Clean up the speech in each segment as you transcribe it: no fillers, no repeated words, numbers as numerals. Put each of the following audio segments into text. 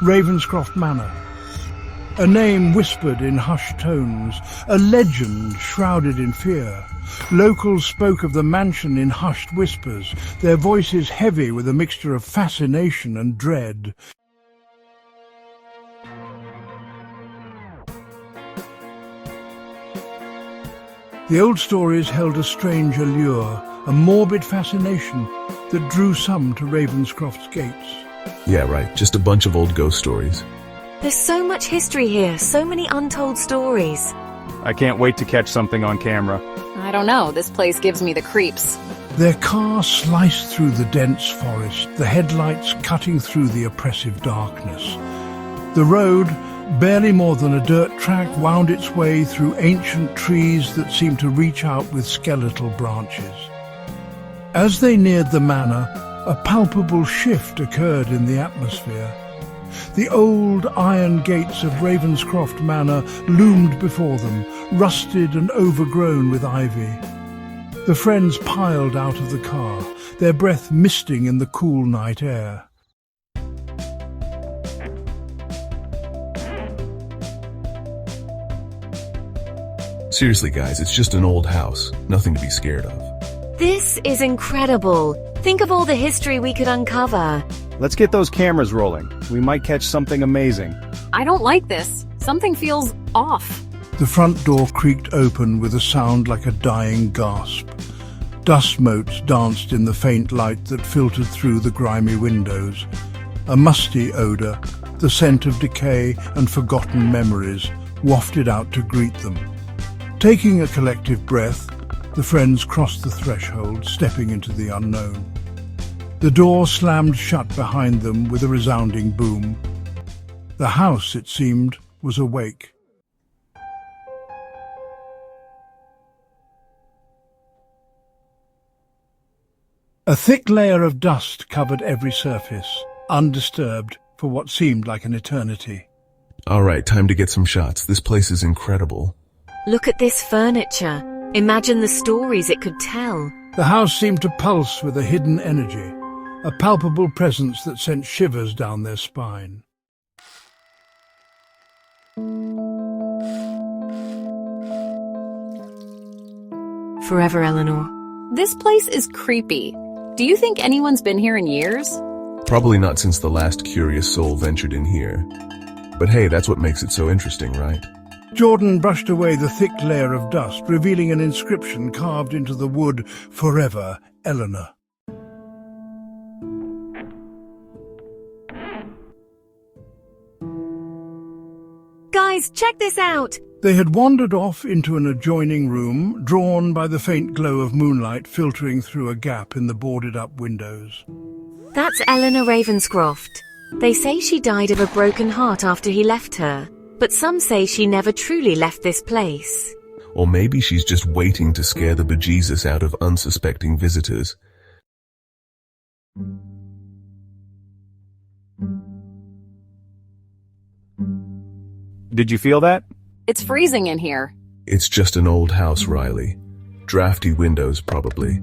Ravenscroft Manor. A name whispered in hushed tones, a legend shrouded in fear. Locals spoke of the mansion in hushed whispers, their voices heavy with a mixture of fascination and dread. The old stories held a strange allure, a morbid fascination that drew some to Ravenscroft's gates. Yeah, right, just a bunch of old ghost stories. There's so much history here, so many untold stories. I can't wait to catch something on camera. I don't know, this place gives me the creeps. Their car sliced through the dense forest, the headlights cutting through the oppressive darkness. The road, barely more than a dirt track, wound its way through ancient trees that seemed to reach out with skeletal branches. As they neared the manor, a palpable shift occurred in the atmosphere. The old iron gates of Ravenscroft Manor loomed before them, rusted and overgrown with ivy. The friends piled out of the car, their breath misting in the cool night air. Seriously, guys, it's just an old house. Nothing to be scared of. This is incredible. Think of all the history we could uncover. Let's get those cameras rolling. We might catch something amazing. I don't like this. Something feels off. The front door creaked open with a sound like a dying gasp. Dust motes danced in the faint light that filtered through the grimy windows. A musty odour, the scent of decay and forgotten memories, wafted out to greet them. Taking a collective breath, the friends crossed the threshold, stepping into the unknown. The door slammed shut behind them with a resounding boom. The house, it seemed, was awake. A thick layer of dust covered every surface, undisturbed for what seemed like an eternity. All right, time to get some shots. This place is incredible. Look at this furniture. Imagine the stories it could tell. The house seemed to pulse with a hidden energy, a palpable presence that sent shivers down their spine. Forever, Eleanor. This place is creepy. Do you think anyone's been here in years? Probably not since the last curious soul ventured in here. But hey, that's what makes it so interesting, right? Jordan brushed away the thick layer of dust, revealing an inscription carved into the wood, "Forever, Eleanor." Guys, check this out! They had wandered off into an adjoining room, drawn by the faint glow of moonlight filtering through a gap in the boarded-up windows. That's Eleanor Ravenscroft. They say she died of a broken heart after he left her, but some say she never truly left this place. Or maybe she's just waiting to scare the bejesus out of unsuspecting visitors. Did you feel that? It's freezing in here. It's just an old house, Riley. Drafty windows, probably.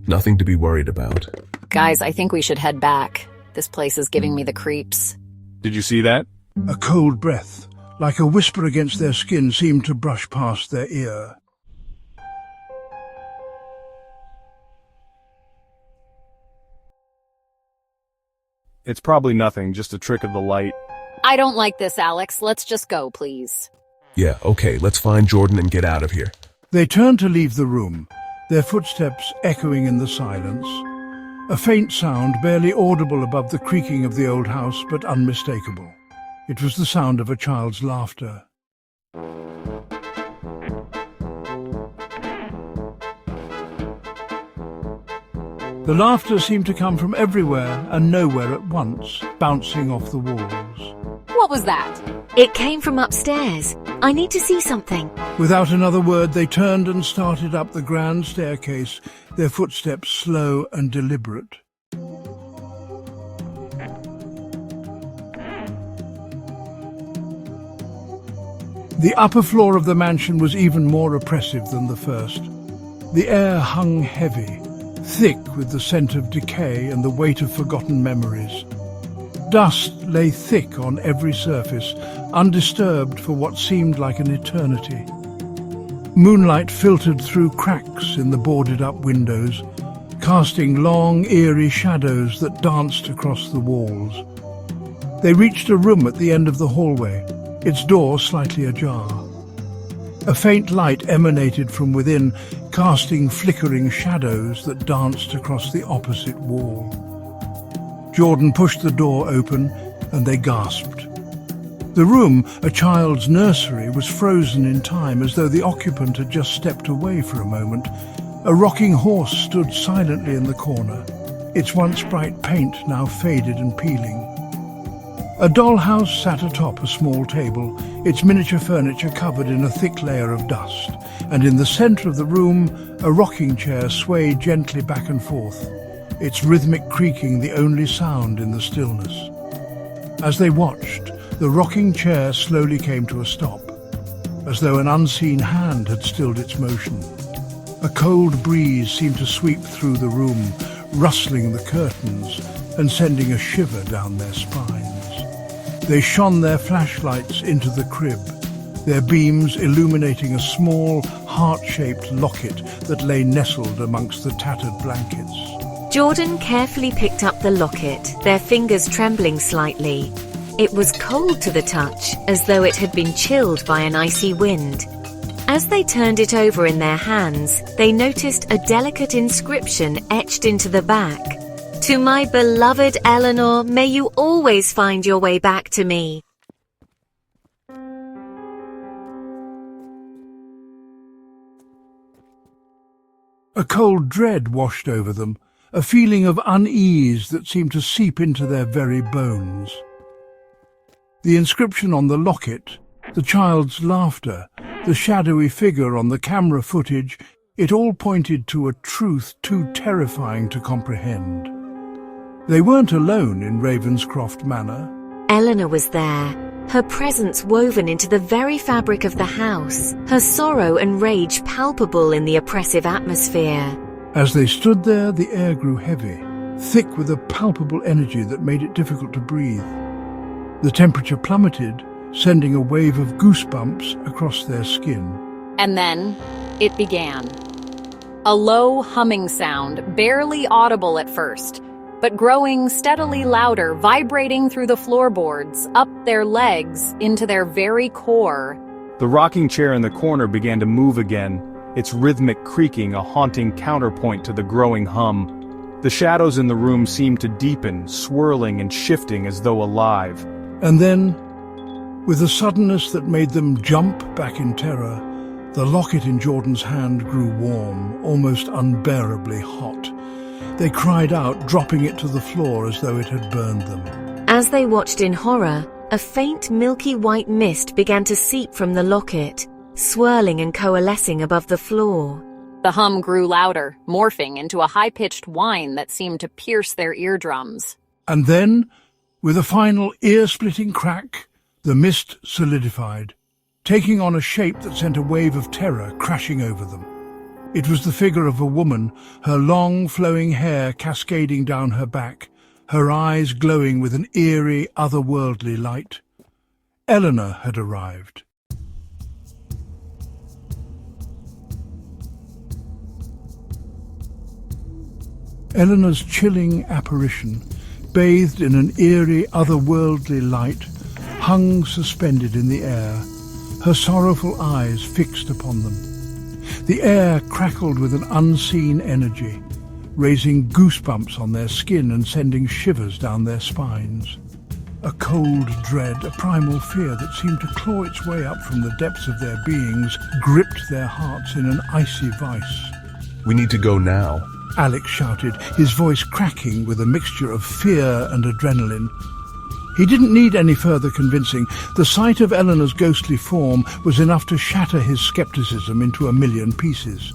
Nothing to be worried about. Guys, I think we should head back. This place is giving me the creeps. Did you see that? A cold breath, like a whisper against their skin, seemed to brush past their ear. It's probably nothing, just a trick of the light. I don't like this, Alex. Let's just go, please. Yeah, okay, let's find Jordan and get out of here. They turned to leave the room, their footsteps echoing in the silence. A faint sound, barely audible above the creaking of the old house, but unmistakable. It was the sound of a child's laughter. The laughter seemed to come from everywhere and nowhere at once, bouncing off the walls. What was that? It came from upstairs. I need to see something. Without another word, they turned and started up the grand staircase, their footsteps slow and deliberate. The upper floor of the mansion was even more oppressive than the first. The air hung heavy, thick with the scent of decay and the weight of forgotten memories. Dust lay thick on every surface, undisturbed for what seemed like an eternity. Moonlight filtered through cracks in the boarded-up windows, casting long, eerie shadows that danced across the walls. They reached a room at the end of the hallway, its door slightly ajar. A faint light emanated from within, casting flickering shadows that danced across the opposite wall. Jordan pushed the door open, and they gasped. The room, a child's nursery, was frozen in time, as though the occupant had just stepped away for a moment. A rocking horse stood silently in the corner, its once bright paint now faded and peeling. A dollhouse sat atop a small table, its miniature furniture covered in a thick layer of dust, and in the center of the room, a rocking chair swayed gently back and forth, its rhythmic creaking the only sound in the stillness. As they watched, the rocking chair slowly came to a stop, as though an unseen hand had stilled its motion. A cold breeze seemed to sweep through the room, rustling the curtains and sending a shiver down their spines. They shone their flashlights into the crib, their beams illuminating a small, heart-shaped locket that lay nestled amongst the tattered blankets. Jordan carefully picked up the locket, their fingers trembling slightly. It was cold to the touch, as though it had been chilled by an icy wind. As they turned it over in their hands, they noticed a delicate inscription etched into the back. "To my beloved Eleanor, may you always find your way back to me." A cold dread washed over them, a feeling of unease that seemed to seep into their very bones. The inscription on the locket, the child's laughter, the shadowy figure on the camera footage, it all pointed to a truth too terrifying to comprehend. They weren't alone in Ravenscroft Manor. Eleanor was there, her presence woven into the very fabric of the house, her sorrow and rage palpable in the oppressive atmosphere. As they stood there, the air grew heavy, thick with a palpable energy that made it difficult to breathe. The temperature plummeted, sending a wave of goosebumps across their skin. And then it began. A low humming sound, barely audible at first, but growing steadily louder, vibrating through the floorboards, up their legs, into their very core. The rocking chair in the corner began to move again, its rhythmic creaking a haunting counterpoint to the growing hum. The shadows in the room seemed to deepen, swirling and shifting as though alive. And then, with a suddenness that made them jump back in terror, the locket in Jordan's hand grew warm, almost unbearably hot. They cried out, dropping it to the floor as though it had burned them. As they watched in horror, a faint milky white mist began to seep from the locket, swirling and coalescing above the floor. The hum grew louder, morphing into a high-pitched whine that seemed to pierce their eardrums. And then, with a final ear-splitting crack, the mist solidified, taking on a shape that sent a wave of terror crashing over them. It was the figure of a woman, her long, flowing hair cascading down her back, her eyes glowing with an eerie, otherworldly light. Eleanor had arrived. Eleanor's chilling apparition, bathed in an eerie, otherworldly light, hung suspended in the air, her sorrowful eyes fixed upon them. The air crackled with an unseen energy, raising goosebumps on their skin and sending shivers down their spines. A cold dread, a primal fear that seemed to claw its way up from the depths of their beings, gripped their hearts in an icy vice. We need to go now. Alex shouted, his voice cracking with a mixture of fear and adrenaline. He didn't need any further convincing. The sight of Eleanor's ghostly form was enough to shatter his skepticism into a million pieces.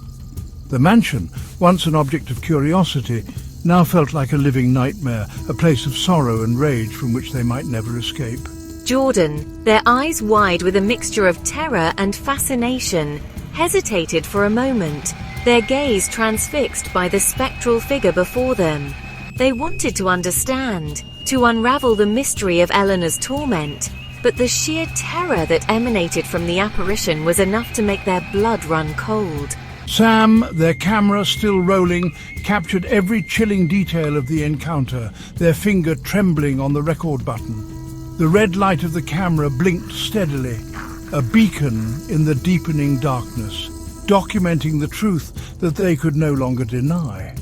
The mansion, once an object of curiosity, now felt like a living nightmare, a place of sorrow and rage from which they might never escape. Jordan, their eyes wide with a mixture of terror and fascination, hesitated for a moment, their gaze transfixed by the spectral figure before them. They wanted to understand. to unravel the mystery of Eleanor's torment, but the sheer terror that emanated from the apparition was enough to make their blood run cold. Sam, their camera still rolling, captured every chilling detail of the encounter, their finger trembling on the record button. The red light of the camera blinked steadily, a beacon in the deepening darkness, documenting the truth that they could no longer deny.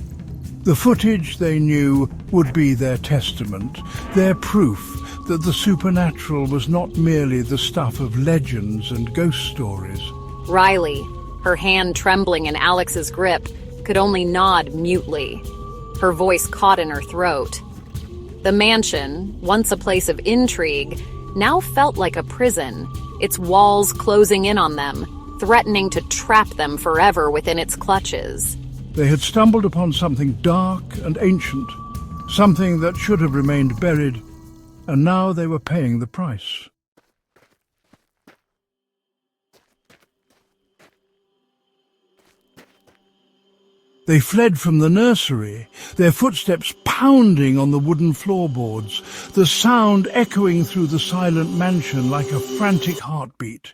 The footage, they knew, would be their testament, their proof that the supernatural was not merely the stuff of legends and ghost stories. Riley, her hand trembling in Alex's grip, could only nod mutely. Her voice caught in her throat. The mansion, once a place of intrigue, now felt like a prison, its walls closing in on them, threatening to trap them forever within its clutches. They had stumbled upon something dark and ancient, something that should have remained buried, and now they were paying the price. They fled from the nursery, their footsteps pounding on the wooden floorboards, the sound echoing through the silent mansion like a frantic heartbeat.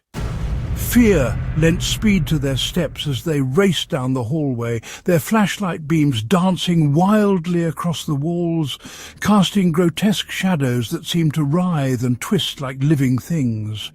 Fear lent speed to their steps as they raced down the hallway, their flashlight beams dancing wildly across the walls, casting grotesque shadows that seemed to writhe and twist like living things.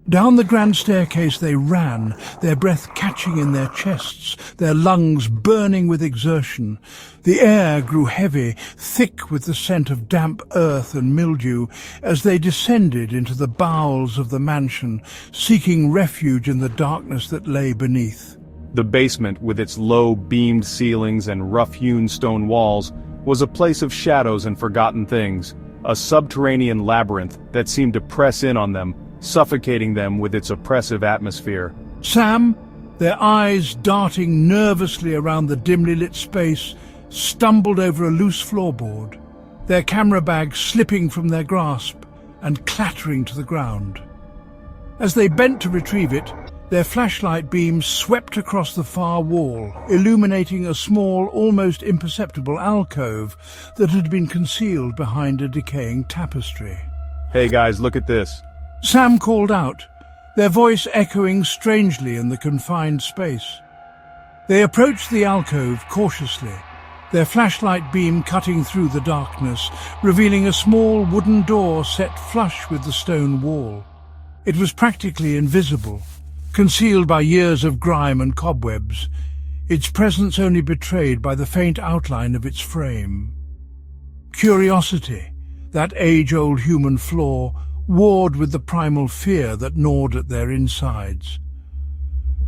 Down the grand staircase they ran, their breath catching in their chests, their lungs burning with exertion. The air grew heavy, thick with the scent of damp earth and mildew, as they descended into the bowels of the mansion, seeking refuge in the darkness that lay beneath. The basement, with its low, beamed ceilings and rough-hewn stone walls, was a place of shadows and forgotten things, a subterranean labyrinth that seemed to press in on them, suffocating them with its oppressive atmosphere. Sam, their eyes darting nervously around the dimly lit space, stumbled over a loose floorboard, their camera bag slipping from their grasp and clattering to the ground. As they bent to retrieve it, their flashlight beams swept across the far wall, illuminating a small, almost imperceptible alcove that had been concealed behind a decaying tapestry. "Hey guys, look at this." Sam called out, their voice echoing strangely in the confined space. They approached the alcove cautiously, their flashlight beam cutting through the darkness, revealing a small wooden door set flush with the stone wall. It was practically invisible, concealed by years of grime and cobwebs, its presence only betrayed by the faint outline of its frame. Curiosity, that age-old human flaw, warred with the primal fear that gnawed at their insides.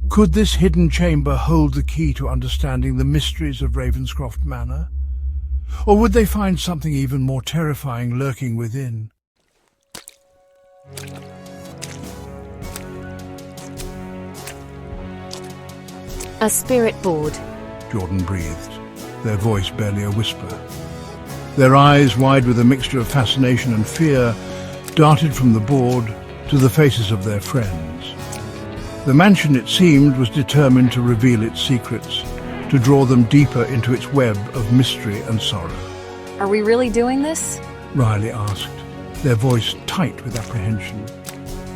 Could this hidden chamber hold the key to understanding the mysteries of Ravenscroft Manor? Or would they find something even more terrifying lurking within? A spirit board. Jordan breathed, their voice barely a whisper. Their eyes, wide with a mixture of fascination and fear, darted from the board to the faces of their friends. The mansion, it seemed, was determined to reveal its secrets, to draw them deeper into its web of mystery and sorrow. Are we really doing this? Riley asked, their voice tight with apprehension.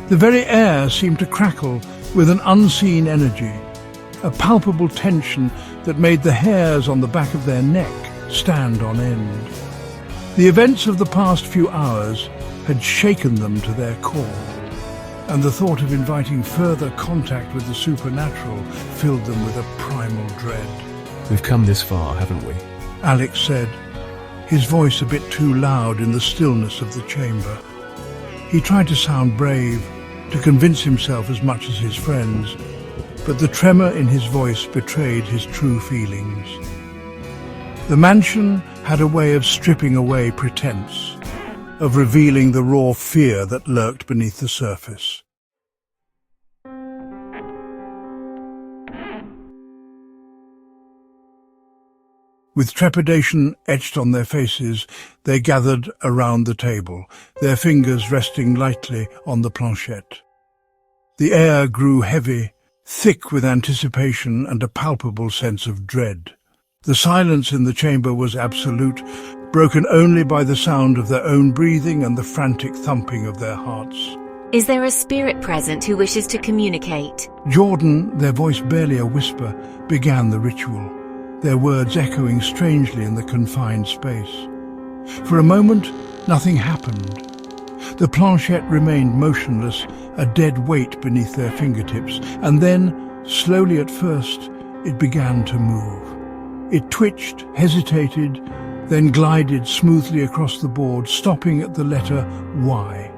The very air seemed to crackle with an unseen energy, a palpable tension that made the hairs on the back of their neck stand on end. The events of the past few hours had shaken them to their core, and the thought of inviting further contact with the supernatural filled them with a primal dread. We've come this far, haven't we? Alex said, his voice a bit too loud in the stillness of the chamber. He tried to sound brave, to convince himself as much as his friends, but the tremor in his voice betrayed his true feelings. The mansion had a way of stripping away pretense, of revealing the raw fear that lurked beneath the surface. With trepidation etched on their faces, they gathered around the table, their fingers resting lightly on the planchette. The air grew heavy, thick with anticipation and a palpable sense of dread. The silence in the chamber was absolute, broken only by the sound of their own breathing and the frantic thumping of their hearts. Is there a spirit present who wishes to communicate? Jordan, their voice barely a whisper, began the ritual, their words echoing strangely in the confined space. For a moment, nothing happened. The planchette remained motionless, a dead weight beneath their fingertips, and then, slowly at first, it began to move. It twitched, hesitated, then glided smoothly across the board, stopping at the letter Y.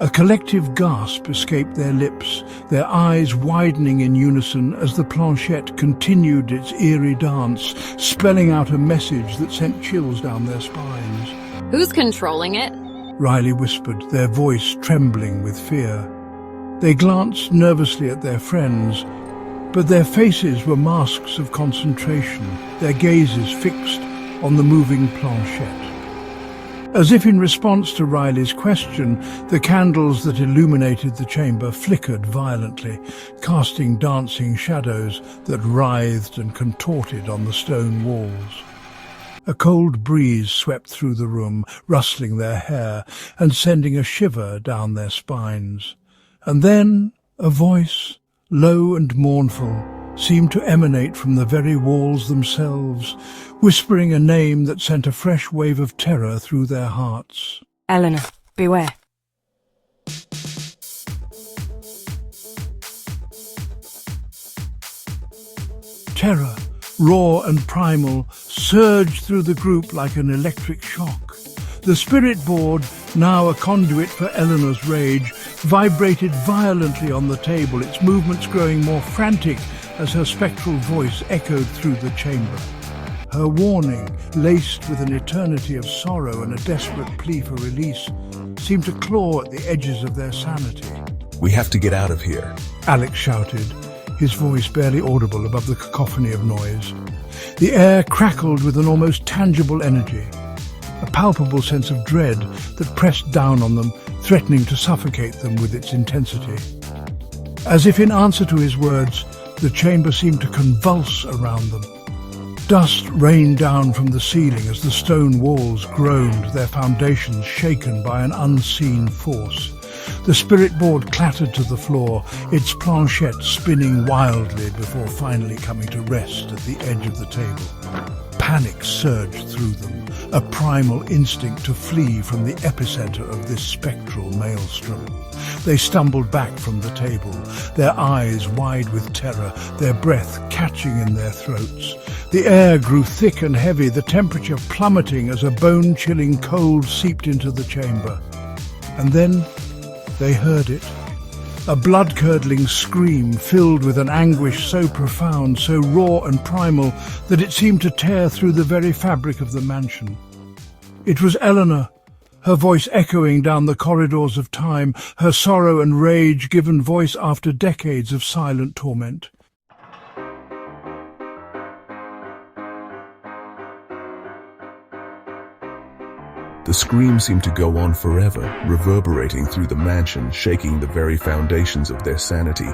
A collective gasp escaped their lips, their eyes widening in unison as the planchette continued its eerie dance, spelling out a message that sent chills down their spines. Who's controlling it? Riley whispered, their voice trembling with fear. They glanced nervously at their friends, but their faces were masks of concentration, their gazes fixed on the moving planchette. As if in response to Riley's question, the candles that illuminated the chamber flickered violently, casting dancing shadows that writhed and contorted on the stone walls. A cold breeze swept through the room, rustling their hair and sending a shiver down their spines. And then a voice, low and mournful, seemed to emanate from the very walls themselves, whispering a name that sent a fresh wave of terror through their hearts. Eleanor, beware. Terror, raw and primal, surged through the group like an electric shock. The spirit board, now a conduit for Eleanor's rage, vibrated violently on the table, its movements growing more frantic as her spectral voice echoed through the chamber. Her warning, laced with an eternity of sorrow and a desperate plea for release, seemed to claw at the edges of their sanity. We have to get out of here. Alex shouted, his voice barely audible above the cacophony of noise. The air crackled with an almost tangible energy, a palpable sense of dread that pressed down on them, threatening to suffocate them with its intensity. As if in answer to his words, the chamber seemed to convulse around them. Dust rained down from the ceiling as the stone walls groaned, their foundations shaken by an unseen force. The spirit board clattered to the floor, its planchette spinning wildly before finally coming to rest at the edge of the table. Panic surged through them, a primal instinct to flee from the epicenter of this spectral maelstrom. They stumbled back from the table, their eyes wide with terror, their breath catching in their throats. The air grew thick and heavy, the temperature plummeting as a bone-chilling cold seeped into the chamber. And then they heard it. A blood-curdling scream filled with an anguish so profound, so raw and primal, that it seemed to tear through the very fabric of the mansion. It was Eleanor, her voice echoing down the corridors of time, her sorrow and rage given voice after decades of silent torment. The scream seemed to go on forever, reverberating through the mansion, shaking the very foundations of their sanity.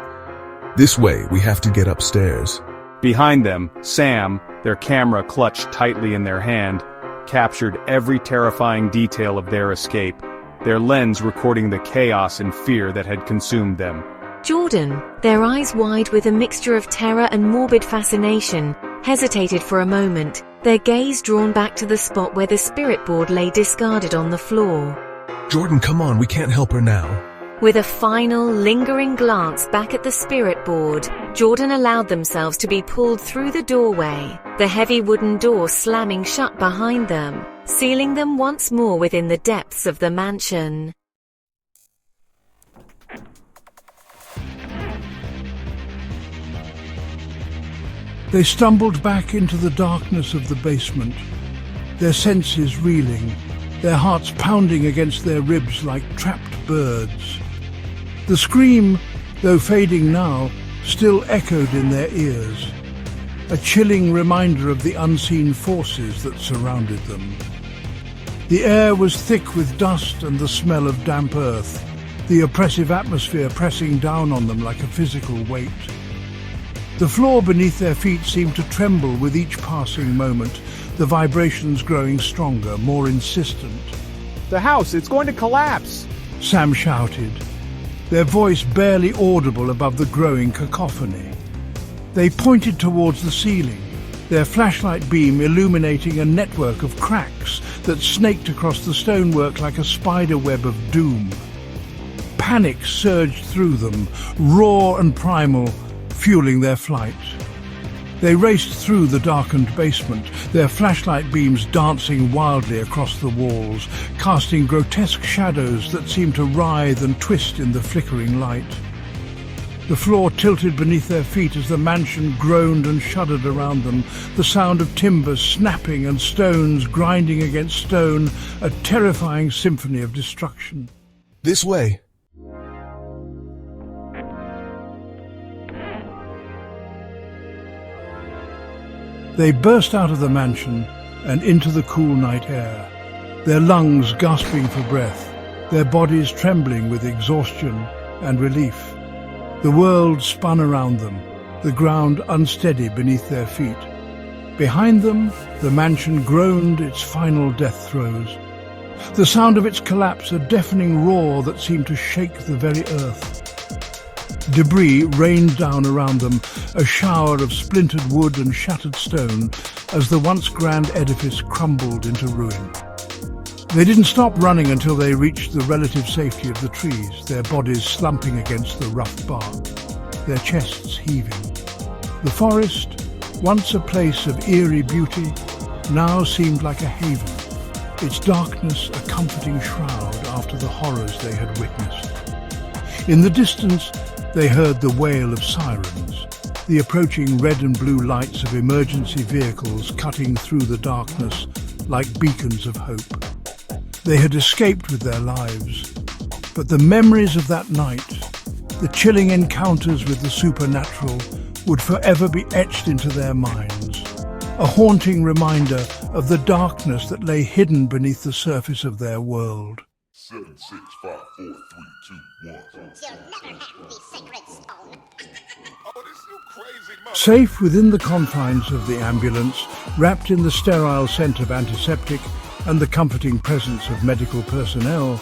This way, we have to get upstairs. Behind them, Sam, their camera clutched tightly in their hand, captured every terrifying detail of their escape, their lens recording the chaos and fear that had consumed them. Jordan, their eyes wide with a mixture of terror and morbid fascination, hesitated for a moment, their gaze drawn back to the spot where the spirit board lay discarded on the floor. Jordan, come on, we can't help her now. With a final, lingering glance back at the spirit board, Jordan allowed themselves to be pulled through the doorway, the heavy wooden door slamming shut behind them, sealing them once more within the depths of the mansion. They stumbled back into the darkness of the basement, their senses reeling, their hearts pounding against their ribs like trapped birds. The scream, though fading now, still echoed in their ears, a chilling reminder of the unseen forces that surrounded them. The air was thick with dust and the smell of damp earth, the oppressive atmosphere pressing down on them like a physical weight. The floor beneath their feet seemed to tremble with each passing moment, the vibrations growing stronger, more insistent. The house, it's going to collapse! Sam shouted, their voice barely audible above the growing cacophony. They pointed towards the ceiling, their flashlight beam illuminating a network of cracks that snaked across the stonework like a spider web of doom. Panic surged through them, raw and primal, fueling their flight. They raced through the darkened basement, their flashlight beams dancing wildly across the walls, casting grotesque shadows that seemed to writhe and twist in the flickering light. The floor tilted beneath their feet as the mansion groaned and shuddered around them, the sound of timbers snapping and stones grinding against stone, a terrifying symphony of destruction. This way. They burst out of the mansion and into the cool night air, their lungs gasping for breath, their bodies trembling with exhaustion and relief. The world spun around them, the ground unsteady beneath their feet. Behind them, the mansion groaned its final death throes. The sound of its collapse, a deafening roar that seemed to shake the very earth. Debris rained down around them, a shower of splintered wood and shattered stone, as the once grand edifice crumbled into ruin. They didn't stop running until they reached the relative safety of the trees, their bodies slumping against the rough bark, their chests heaving. The forest, once a place of eerie beauty, now seemed like a haven, its darkness a comforting shroud after the horrors they had witnessed. In the distance, they heard the wail of sirens, the approaching red and blue lights of emergency vehicles cutting through the darkness like beacons of hope. They had escaped with their lives, but the memories of that night, the chilling encounters with the supernatural, would forever be etched into their minds, a haunting reminder of the darkness that lay hidden beneath the surface of their world. 7, 6, 5, 4, 3, 2, 1. You'll never have the sacred stone. Oh, this you crazy mother. Safe within the confines of the ambulance, wrapped in the sterile scent of antiseptic and the comforting presence of medical personnel,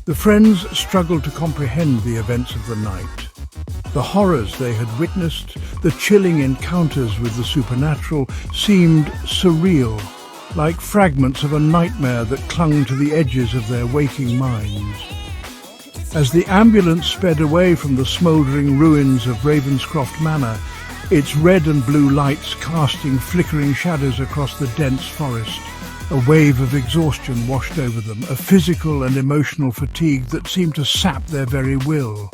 the friends struggled to comprehend the events of the night. The horrors they had witnessed, the chilling encounters with the supernatural, seemed surreal, like fragments of a nightmare that clung to the edges of their waking minds. As the ambulance sped away from the smouldering ruins of Ravenscroft Manor, its red and blue lights casting flickering shadows across the dense forest, a wave of exhaustion washed over them, a physical and emotional fatigue that seemed to sap their very will.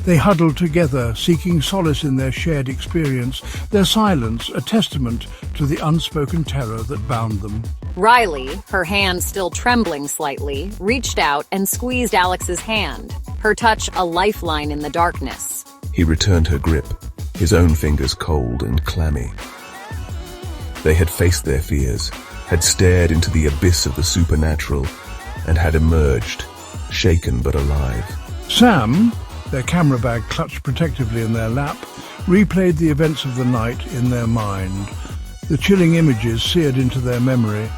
They huddled together, seeking solace in their shared experience, their silence a testament to the unspoken terror that bound them. Riley, her hand still trembling slightly, reached out and squeezed Alex's hand, her touch a lifeline in the darkness. He returned her grip, his own fingers cold and clammy. They had faced their fears, had stared into the abyss of the supernatural, and had emerged, shaken but alive. Sam, their camera bag clutched protectively in their lap, replayed the events of the night in their mind. The chilling images seared into their memory,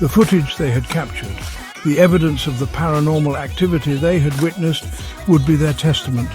the footage they had captured, the evidence of the paranormal activity they had witnessed would be their testament.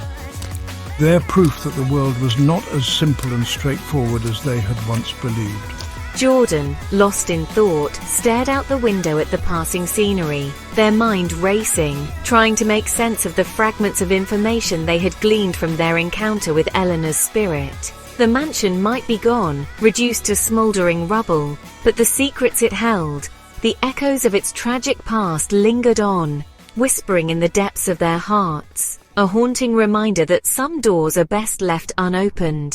Their proof that the world was not as simple and straightforward as they had once believed. Jordan, lost in thought, stared out the window at the passing scenery, their mind racing, trying to make sense of the fragments of information they had gleaned from their encounter with Eleanor's spirit. The mansion might be gone, reduced to smouldering rubble, but the secrets it held, the echoes of its tragic past lingered on, whispering in the depths of their hearts, a haunting reminder that some doors are best left unopened.